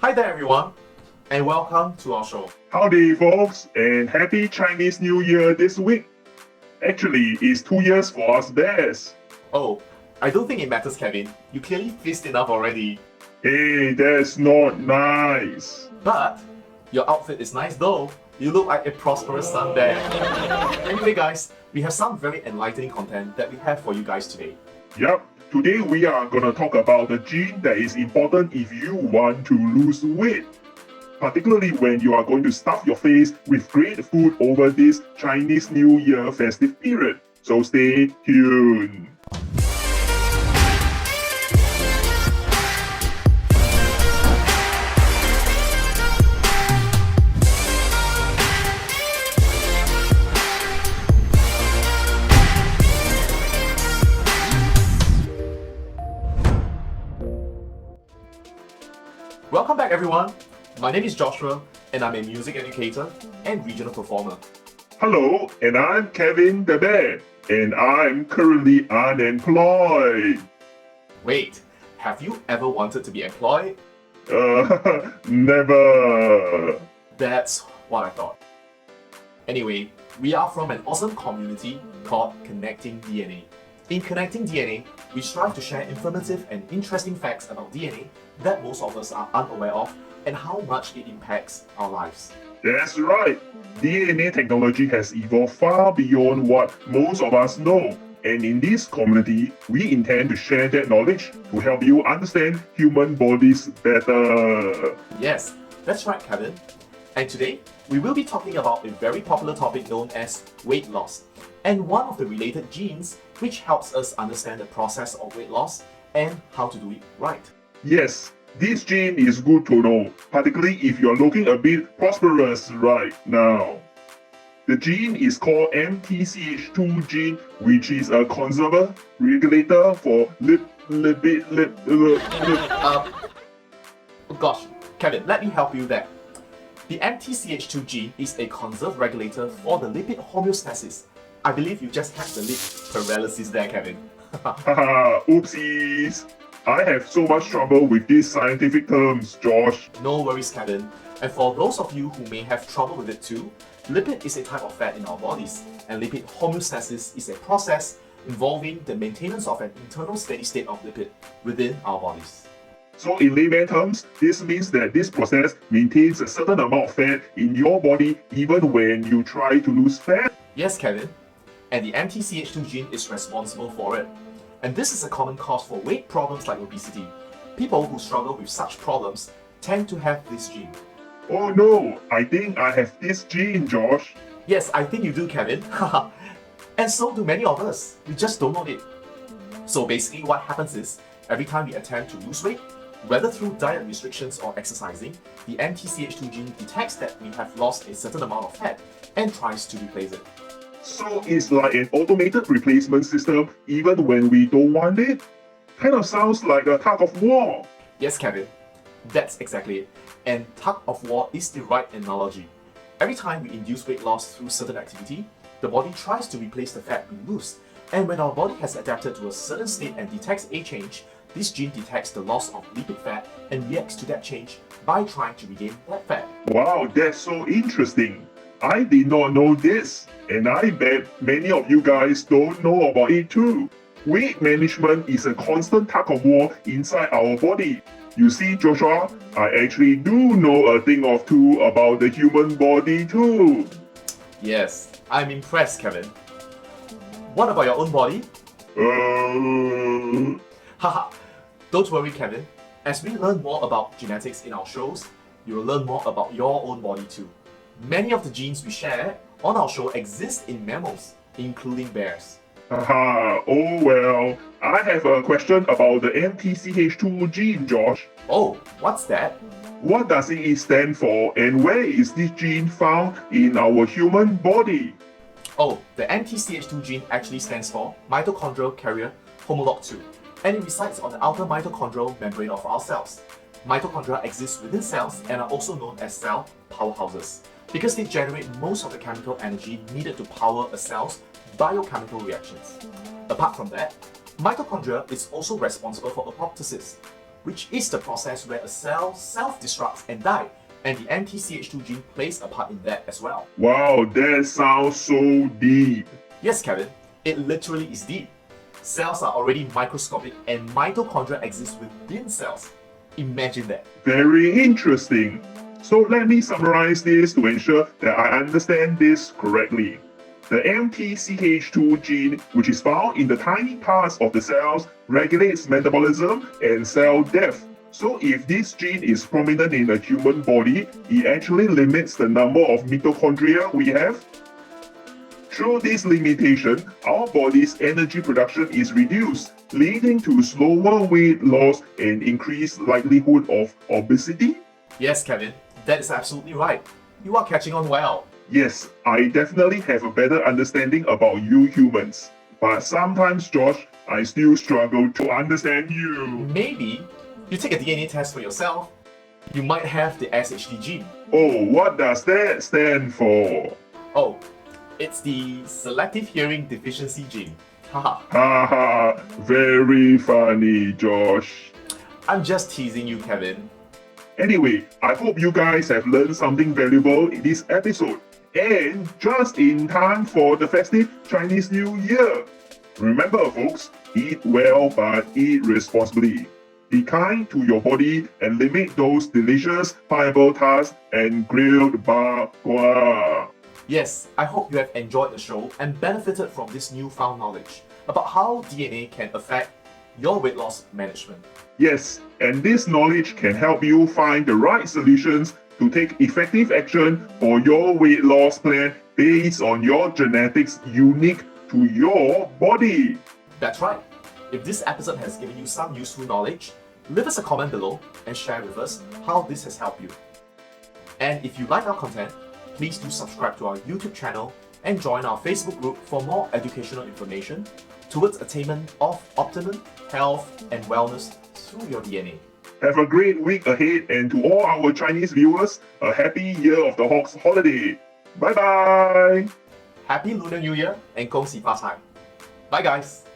Hi there everyone, and welcome to our show. Howdy, folks, and happy Chinese New Year this week. Actually, it's 2 years for us bears. Oh, I don't think it matters, Kevin. You clearly feast enough already. Hey, that's not nice. But your outfit is nice though. You look like a prosperous sun bear. Anyway guys, we have some very enlightening content that we have for you guys today. Yup, today we are gonna talk about the gene that is important if you want to lose weight. Particularly when you are going to stuff your face with great food over this Chinese New Year festive period. So stay tuned. Welcome back everyone. My name is Joshua, and I'm a music educator and regional performer. Hello, and I'm Kevin the Bear, and I'm currently unemployed. Wait, have you ever wanted to be employed? Never. That's what I thought. Anyway, we are from an awesome community called ConnectingDNA. In ConnectingDNA, we strive to share informative and interesting facts about DNA that most of us are unaware of and how much it impacts our lives. That's right. DNA technology has evolved far beyond what most of us know. And in this community, we intend to share that knowledge to help you understand human bodies better. Yes, that's right, Kevin. And today, we will be talking about a very popular topic known as weight loss, and one of the related genes which helps us understand the process of weight loss and how to do it right. Yes, this gene is good to know, particularly if you're looking a bit prosperous right now. The gene is called MTCH2 gene, which is a conserver regulator for lipid. Gosh, Kevin, let me help you there. The MTCH2 gene is a conserved regulator for the lipid homeostasis. I believe you just had the lip paralysis there, Kevin. Haha, oopsies. I have so much trouble with these scientific terms, Josh. No worries, Kevin. And for those of you who may have trouble with it too, lipid is a type of fat in our bodies, and lipid homeostasis is a process involving the maintenance of an internal steady state of lipid within our bodies. So in layman terms, this means that this process maintains a certain amount of fat in your body even when you try to lose fat. Yes, Kevin. And the MTCH2 gene is responsible for it. And this is a common cause for weight problems like obesity. People who struggle with such problems tend to have this gene. Oh no, I think I have this gene, Josh. Yes, I think you do, Kevin. And so do many of us. We just don't know it. So basically what happens is, every time we attempt to lose weight, whether through diet restrictions or exercising, the MTCH2 gene detects that we have lost a certain amount of fat and tries to replace it. So it's like an automated replacement system even when we don't want it? Kind of sounds like a tug of war. Yes, Kevin. That's exactly it. And tug of war is the right analogy. Every time we induce weight loss through certain activity, the body tries to replace the fat we lose. And when our body has adapted to a certain state and detects a change, this gene detects the loss of lipid fat and reacts to that change by trying to regain that fat. Wow, that's so interesting. I did not know this, and I bet many of you guys don't know about it too. Weight management is a constant tug of war inside our body. You see, Joshua, I actually do know a thing or two about the human body too. Yes, I'm impressed, Kevin. What about your own body? Haha, don't worry, Kevin. As we learn more about genetics in our shows, you will learn more about your own body too. Many of the genes we share on our show exist in mammals, including bears. Haha, oh well, I have a question about the MTCH2 gene, Josh. Oh, what's that? What does it stand for, and where is this gene found in our human body? Oh, the MTCH2 gene actually stands for mitochondrial carrier homolog 2, and it resides on the outer mitochondrial membrane of our cells. Mitochondria exist within cells and are also known as cell powerhouses, because they generate most of the chemical energy needed to power a cell's biochemical reactions. Apart from that, mitochondria is also responsible for apoptosis, which is the process where a cell self-destructs and dies, and the MTCH2 gene plays a part in that as well. Wow, that sounds so deep. Yes, Kevin, it literally is deep. Cells are already microscopic and mitochondria exist within cells. Imagine that. Very interesting. So let me summarize this to ensure that I understand this correctly. The MTCH2 gene, which is found in the tiny parts of the cells, regulates metabolism and cell death. So if this gene is prominent in a human body, it actually limits the number of mitochondria we have. Through this limitation, our body's energy production is reduced, leading to slower weight loss and increased likelihood of obesity. Yes, Kevin, that is absolutely right. You are catching on well. Yes, I definitely have a better understanding about you humans. But sometimes, Josh, I still struggle to understand you. Maybe you take a DNA test for yourself. You might have the SHD gene. Oh, what does that stand for? Oh, it's the selective hearing deficiency gene. Haha. Haha, very funny, Josh. I'm just teasing you, Kevin. Anyway, I hope you guys have learned something valuable in this episode. And just in time for the festive Chinese New Year. Remember, folks, eat well but eat responsibly. Be kind to your body and limit those delicious pineapple tarts and grilled bak kwa. Yes, I hope you have enjoyed the show and benefited from this newfound knowledge about how DNA can affect your weight loss management. Yes, and this knowledge can help you find the right solutions to take effective action for your weight loss plan based on your genetics unique to your body. That's right. If this episode has given you some useful knowledge, leave us a comment below and share with us how this has helped you. And if you like our content, please do subscribe to our YouTube channel and join our Facebook group for more educational information towards attainment of optimum health and wellness through your DNA. Have a great week ahead, and to all our Chinese viewers, a happy Year of the Hawks holiday. Bye bye! Happy Lunar New Year and 恭喜发财. Bye guys!